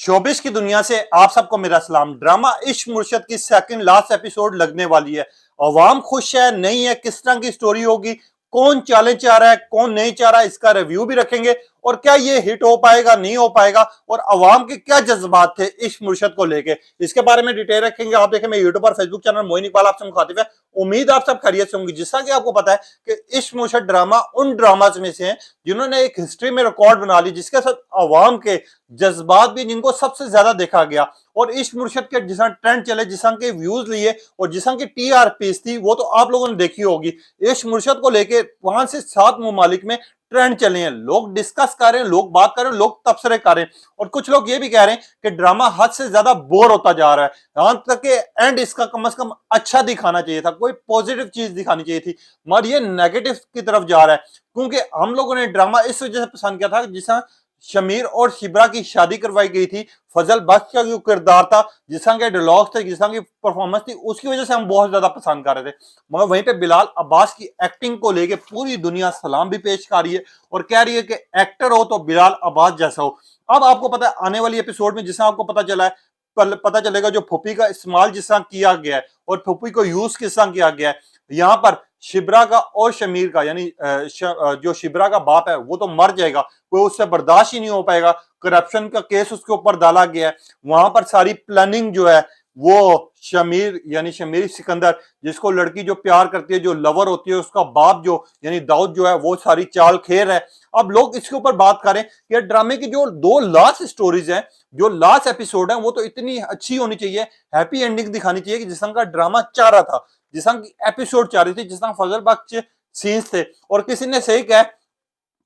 शोबिश की दुनिया से आप सबको मेरा सलाम। ड्रामा इश्क मुर्शद की सेकंड लास्ट एपिसोड लगने वाली है। अवाम खुश है नहीं है, किस तरह की स्टोरी होगी, कौन चैलेंज चाह रहा है कौन नहीं चाह रहा है, इसका रिव्यू भी रखेंगे। और क्या ये हिट हो पाएगा नहीं हो पाएगा, और अवाम के क्या जज्बात थे इश्क मुर्शद को लेके, इसके बारे में डिटेल रखेंगे। आप देखें मेरे यूट्यूब और फेसबुक चैनल मोइन इकबाल आपसे मुखातिब है। उम्मीद आप सब खैरियत से होंगी। जिस तरह कि आपको पता है कि इश्क मुर्शद ड्रामा उन ड्रामाज में से है जिन्होंने एक हिस्ट्री में रिकॉर्ड बना ली, जिसके साथ अवाम के जज्बात भी जिनको सबसे ज्यादा देखा गया। और इश्क मुर्शद के जिस ट्रेंड चले, जिस के व्यूज लिए और जिस की टीआरपी थी, वो तो आप लोगों ने देखी होगी। इश्क मुर्शद को लेके 5 से 7 ममालिक में ट्रेंड चले हैं, लोग डिस्कस कर रहे हैं, लोग बात कर रहे हैं, लोग तबसरे कर रहे हैं। और कुछ लोग ये भी कह रहे हैं कि ड्रामा हद से ज्यादा बोर होता जा रहा है, यहां तक कि एंड इसका कम से कम अच्छा दिखाना चाहिए था, कोई पॉजिटिव चीज दिखानी चाहिए थी, मगर ये नेगेटिव की तरफ जा रहा है। क्योंकि हम लोगों ने ड्रामा इस वजह से पसंद किया था, जिस शमीर और शिब्रा की शादी करवाई गई थी, फजल बख्श का जो किरदार था, जिस तरह के डायलॉग्स थे, जिस तरह की परफॉर्मेंस थी, उसकी वजह से हम बहुत ज्यादा पसंद कर रहे थे। मगर वहीं पे बिलाल अब्बास की एक्टिंग को लेके पूरी दुनिया सलाम भी पेश कर रही है और कह रही है कि एक्टर हो तो बिलाल अब्बास जैसा हो। अब आपको पता है आने वाली एपिसोड में जिससे आपको पता चला है, पता चलेगा जो फुप्पी का इस्तेमाल जिस तरह किया गया है और फुप्पी को यूज किस तरह किया गया है। यहाँ पर शिब्रा का और शमीर का, यानी जो शिब्रा का बाप है वो तो मर जाएगा, कोई उससे बर्दाश्त ही नहीं हो पाएगा। करप्शन का केस उसके ऊपर डाला गया है। वहां पर सारी प्लानिंग जो है वो शमीर यानी शमीर सिकंदर, जिसको लड़की जो प्यार करती है, जो लवर होती है, उसका बाप जो यानी दाऊद जो है, वो सारी चाल खेर है। अब लोग इसके ऊपर बात करें कि ड्रामे की जो 2 लास्ट स्टोरीज हैं, जो लास्ट एपिसोड है, वो तो इतनी अच्छी होनी चाहिए, हैप्पी एंडिंग दिखानी चाहिए कि जिस तरह का ड्रामा चाह रहा था, जिस तरह की एपिसोड चाह रही थी, जिस तरह फजल बख्श सीन्स थे। और किसी ने सही कहा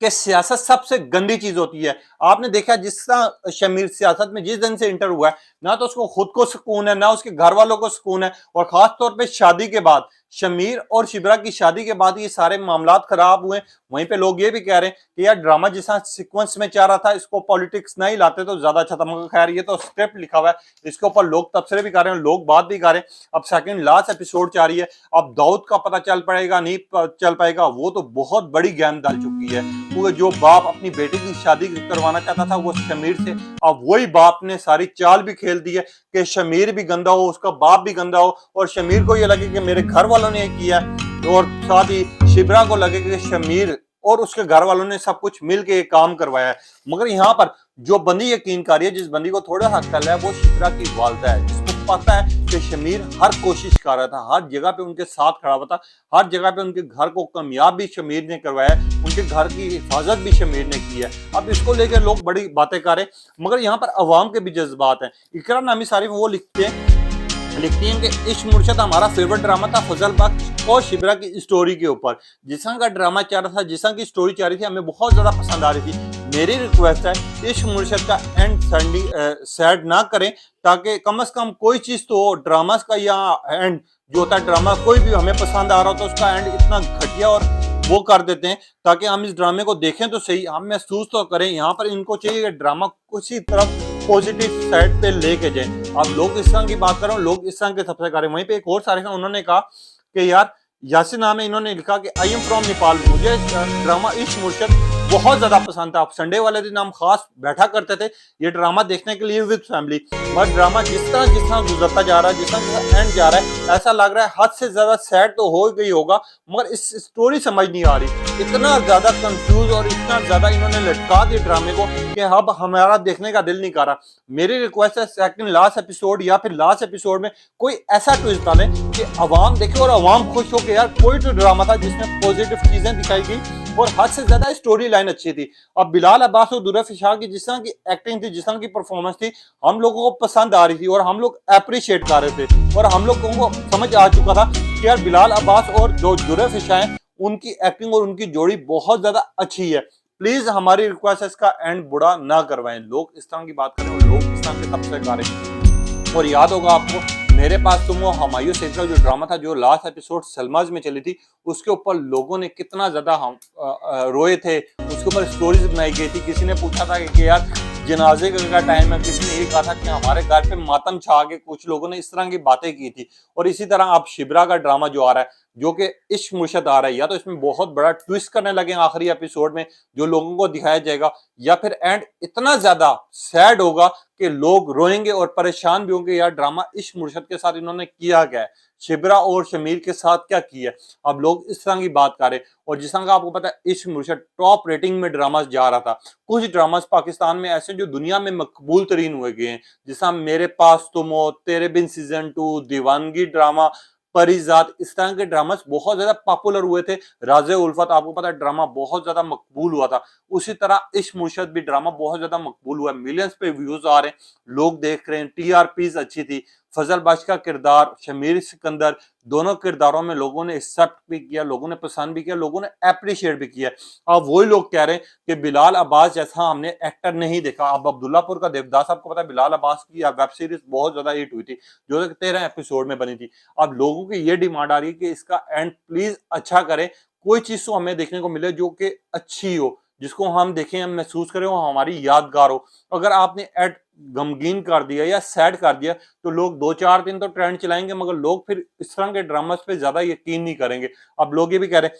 कि सियासत सबसे गंदी चीज होती है। आपने देखा जिस तरह शमीर सियासत में जिस दिन से इंटर हुआ है, ना तो उसको खुद को सुकून है, ना उसके घर वालों को सुकून है। और खास तौर पे शादी के बाद, शमीर और शिब्रा की शादी के बाद ये सारे मामलात खराब हुए। वहीं पे लोग ये भी कह रहे हैं कि यार ड्रामा जिस सीक्वेंस में चाह रहा था, इसको पॉलिटिक्स नहीं लाते तो ज्यादा अच्छा था। मगर खैर ये तो स्क्रिप्ट लिखा हुआ है, इसके ऊपर लोग तबसरे भी कर रहे हैं, लोग बात भी कर रहे हैं। अब सेकंड लास्ट एपिसोड चाह रही है, अब दाऊद का पता चल पाएगा नहीं चल पाएगा, वो तो बहुत बड़ी गेम डाल चुकी है। क्योंकि जो बाप अपनी बेटी की शादी करवाना चाहता था वो शमीर से, अब वही बाप ने सारी चाल भी खेल दी है कि शमीर भी गंदा हो, उसका बाप भी गंदा हो, और शमीर को ये लगे कि मेरे घर वालों ने किया, और साथ ही शिब्रा को लगे कि शमीर और उसके घर वालों ने सब कुछ मिलके काम करवाया है। मगर यहाँ पर जो बंदी यकीन कर रही है, जिस बंदी को थोड़ा सा अक्ल है, वो शिब्रा की वालदा है, जिसको पता है कि शमीर हर कोशिश कर रहा था, हर जगह पे उनके साथ खड़ा हुआ था, हर जगह पे उनके घर को कामयाब भी शमीर ने करवाया, उनके घर की हिफाजत भी शमीर ने की है। अब इसको लेकर लोग बड़ी बातें कर रहे हैं। मगर यहाँ पर अवाम के भी जज्बात हैं। इकरा नामी सारी वो लिखती है कि इश्क मुर्शद हमारा फेवरेट ड्रामा था फजल बख्श और शिब्रा की स्टोरी के ऊपर। जिस का ड्रामा चाह रहा था, जिस की स्टोरी चाह रही थी, हमें बहुत ज्यादा पसंद आ रही थी। मेरी रिक्वेस्ट है इश्क मुर्शद का एंड सैड ना करें, ताकि कम से कम कोई चीज तो ड्रामा का या एंड जो होता है, ड्रामा कोई भी हमें पसंद आ रहा हो तो उसका एंड इतना घटिया और वो कर देते हैं, ताकि हम इस ड्रामे को देखें तो सही, हम महसूस तो करें। यहाँ पर इनको चाहिए कि ड्रामा किसी तरफ पॉजिटिव साइड पे लेके जाए। अब लोग इस तरह की बात करें, लोग इस तरह के सबसे करें। वहीं पे एक और सारे उन्होंने कहा कि यार यासिर नाम है, इन्होंने लिखा कि आई एम फ्रॉम नेपाल, मुझे ड्रामा इश्क मुर्शद बहुत ज्यादा पसंद था। अब संडे वाले दिन हम खास बैठा करते थे ये ड्रामा देखने के लिए विद फैमिली। मगर ड्रामा जिस तरह गुजरता जा रहा है, जिस तरह एंड जा रहा है, ऐसा लग रहा है हद से ज्यादा सैड तो हो गई होगा, मगर इस स्टोरी समझ नहीं आ रही। इतना ज्यादा कंफ्यूज और इतना ज्यादा इन्होंने लटका दिया ड्रामे को कि अब हमारा देखने का दिल नहीं कर रहा। मेरी रिक्वेस्ट है सेकंड लास्ट एपिसोड या फिर लास्ट एपिसोड में कोई ऐसा ट्विस्ट डालें कि अवाम देखे और अवाम खुश हो कि यार कोई तो ड्रामा था जिसमें पॉजिटिव चीजें दिखाई गई और हद से ज्यादा स्टोरी लाइन अच्छी थी। अब बिलाल अब्बास और दुरफ इशाक की जिस तरह की एक्टिंग थी, जिस तरह की परफॉर्मेंस थी, हम लोगों को पसंद आ रही थी और हम लोग अप्रिशिएट कर रहे थे। और हम लोगों को समझ आ चुका था कि यार बिलाल अब्बास और जो दुरफ इशाक, उनकी एक्टिंग और उनकी जोड़ी बहुत ज्यादा अच्छी है। प्लीज हमारी रिक्वेस्ट है इसका एंड बुरा ना करवाएं। लोग इस तरह की बात करें और लोग इस तरह के तबसरे करें। और याद होगा आपको मेरे पास तुम वो हमायूं सैफ का जो ड्रामा था, जो लास्ट एपिसोड सलमाज में चली थी, उसके ऊपर लोगों ने कितना ज्यादा हम रोए थे, उसके ऊपर स्टोरीज बनाई गई थी। किसी ने पूछा था कि यार जनाजे का टाइम है, किसी ने ये कहा था कि हमारे घर पे मातम छा के, कुछ लोगों ने इस तरह की बातें की थी। और इसी तरह अब शिब्रा का ड्रामा जो आ रहा है, जो कि इश्क मुर्शद आ रहा है, या तो इसमें बहुत बड़ा ट्विस्ट करने लगे आखिरी एपिसोड में जो लोगों को दिखाया जाएगा, या फिर एंड इतना ज्यादा सैड होगा कि लोग रोएंगे और परेशान भी होंगे, यार ड्रामा इश्क मुर्शद के साथ इन्होंने किया क्या है, शिबरा और शमीर के साथ क्या किया है। अब लोग इस तरह की बात कर रहे हैं। और जिस तरह का आपको पता है इश्क मुर्शद टॉप रेटिंग में ड्रामास जा रहा था। कुछ ड्रामास पाकिस्तान में ऐसे जो दुनिया में मकबूल तरीन हुए गए हैं, जैसा मेरे पास तुम हो, तेरे बिन सीजन 2, दीवानगी ड्रामा, परिजात, इस तरह के ड्रामास बहुत ज्यादा पॉपुलर हुए थे। राजे उल्फत आपको पता है ड्रामा बहुत ज्यादा मकबूल हुआ था। उसी तरह इश्क मुर्शद भी ड्रामा बहुत ज्यादा मकबूल हुआ है, मिलियंस पे व्यूज आ रहे हैं, लोग देख रहे हैं, टीआरपीज अच्छी थी। फजल बाश का किरदार, शमीर सिकंदर, दोनों किरदारों में लोगों ने एक्सेप्ट भी किया, लोगों ने पसंद भी किया, लोगों ने अप्रिशिएट भी किया। अब वही लोग कह रहे हैं कि बिलाल अब्बास जैसा हमने एक्टर नहीं देखा। अब अब्दुल्लापुर का देवदास आपको पता है बिलाल अब्बास की वेब सीरीज बहुत ज्यादा हिट हुई थी, जो 13 एपिसोड में बनी थी। अब लोगों की ये डिमांड आ रही है कि इसका एंड प्लीज अच्छा करे, कोई चीज तो हमें देखने को मिले जो कि अच्छी हो, जिसको हम देखें, हम महसूस करें, वो हमारी यादगार हो। अगर आपने एड गमगीन कर दिया या सैड कर दिया तो लोग 2-4 दिन तो ट्रेंड चलाएंगे, मगर लोग फिर इस तरह के ड्रामास पे ज्यादा यकीन नहीं करेंगे। अब लोग ये भी कह रहे हैं,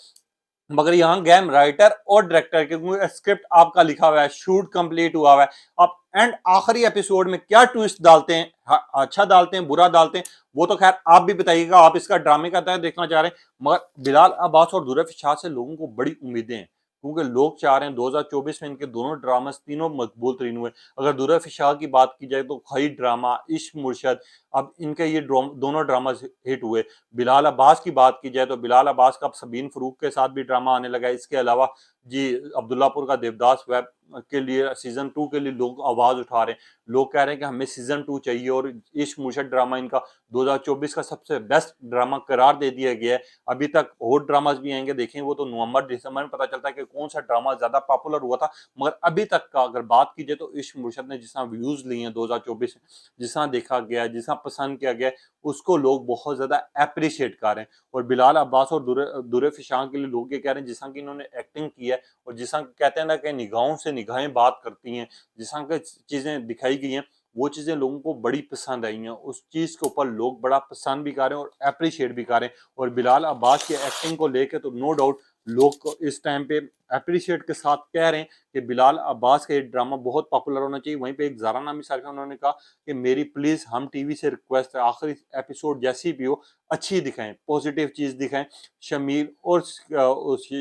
मगर यहाँ गेम राइटर और डायरेक्टर के, क्योंकि स्क्रिप्ट आपका लिखा हुआ है, शूट कंप्लीट हुआ हुआ है, अब एंड आखिरी एपिसोड में क्या ट्विस्ट डालते हैं, अच्छा डालते हैं, बुरा डालते हैं, वो तो खैर आप भी बताइएगा, आप इसका ड्रामे का तय देखना चाह रहे हैं। मगर बिलाल अब्बास और दुरफ शाह से लोगों को बड़ी उम्मीदें हैं, क्योंकि लोग चाह रहे हैं 2024 में इनके दोनों ड्रामास तीनों मकबूल तरीन हुए। अगर दुरफ शाह की बात की जाए तो खई ड्रामा, इश्क मुर्शद, अब इनके ये दोनों ड्रामा हिट हुए। बिलाल अब्बास की बात की जाए तो बिलाल अब्बास का अब सबीन फरूक के साथ भी ड्रामा आने लगा है। इसके अलावा जी अब्दुल्लापुर का देवदास वेब के लिए सीजन 2 के लिए लोग आवाज उठा रहे हैं, लोग कह रहे हैं कि हमें सीजन 2 चाहिए, और इश्क मुर्शद ड्रामा इनका 2024 का सबसे बेस्ट ड्रामा करार दे दिया गया है। अभी तक और ड्रामास भी आएंगे, देखें वो तो नवंबर दिसंबर में पता चलता है कि कौन सा ड्रामा ज्यादा पॉपुलर हुआ था। मगर अभी तक का अगर बात की जाए तो इश्क मुर्शद ने जिस तरह व्यूज लिए हैं 2024 में, जिस तरह देखा गया, जिस तरह पसंद किया गया, उसको लोग बहुत ज्यादा अप्रिशिएट कर रहे हैं। और बिलाल अब्बास और दुरे फिशां के लिए लोग ये कह रहे हैं, जिस तरह की इन्होंने एक्टिंग की है, और जिस तरह कहते हैं ना कि निगाहों से निगाहें बात करती हैं, जिस तरह की चीजें दिखाई गई हैं, वो चीजें लोगों को बड़ी पसंद आई हैं। उस चीज के ऊपर लोग बड़ा पसंद भी कर रहे हैं और अप्रिशिएट भी कर रहे हैं। और बिलाल अब्बास की एक्टिंग को लेकर तो नो डाउट लोग को इस टाइम पे अप्रिशिएट के साथ कह रहे हैं कि बिलाल अब्बास का ये ड्रामा बहुत पॉपुलर होना चाहिए। वहीं पे एक जारा नामी सारिका उन्होंने कहा कि मेरी प्लीज हम टीवी से रिक्वेस्ट है, आखिरी एपिसोड जैसी भी हो अच्छी दिखाएं, पॉजिटिव चीज दिखाएं, शमीर और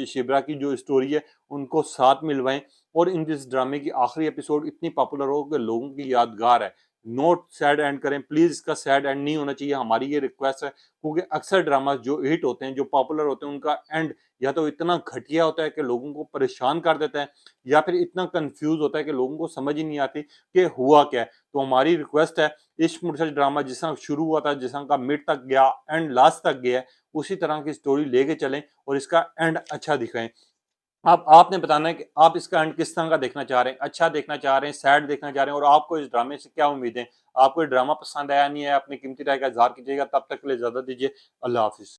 शिबरा की जो स्टोरी है उनको साथ मिलवाएं, और इन दिस ड्रामे की आखिरी एपिसोड इतनी पॉपुलर हो कि लोगों की यादगार है। नोट सैड एंड करें प्लीज, इसका सैड एंड नहीं होना चाहिए, हमारी ये रिक्वेस्ट है। क्योंकि अक्सर ड्रामा जो हिट होते हैं, जो पॉपुलर होते हैं, उनका एंड या तो इतना घटिया होता है कि लोगों को परेशान कर देता है, या फिर इतना कंफ्यूज होता है कि लोगों को समझ ही नहीं आती कि हुआ क्या है। तो हमारी रिक्वेस्ट है, इश्क मुर्शद ड्रामा जिस तरह शुरू हुआ था, जिस तरह का मिड तक गया, एंड लास्ट तक गया, उसी तरह की स्टोरी लेके चलें और इसका एंड अच्छा दिखाएं। अब आपने बताना है कि आप इसका एंड किस तरह का देखना चाह रहे हैं, अच्छा देखना चाह रहे हैं, सैड देखना चाह रहे हैं, और आपको इस ड्रामे से क्या उम्मीदें हैं। आपको ये ड्रामा पसंद आया नहीं है, अपनी कीमती राय का इज़हार कीजिएगा। तब तक के लिए इजाज़त दीजिए। अल्लाह हाफ़िज़।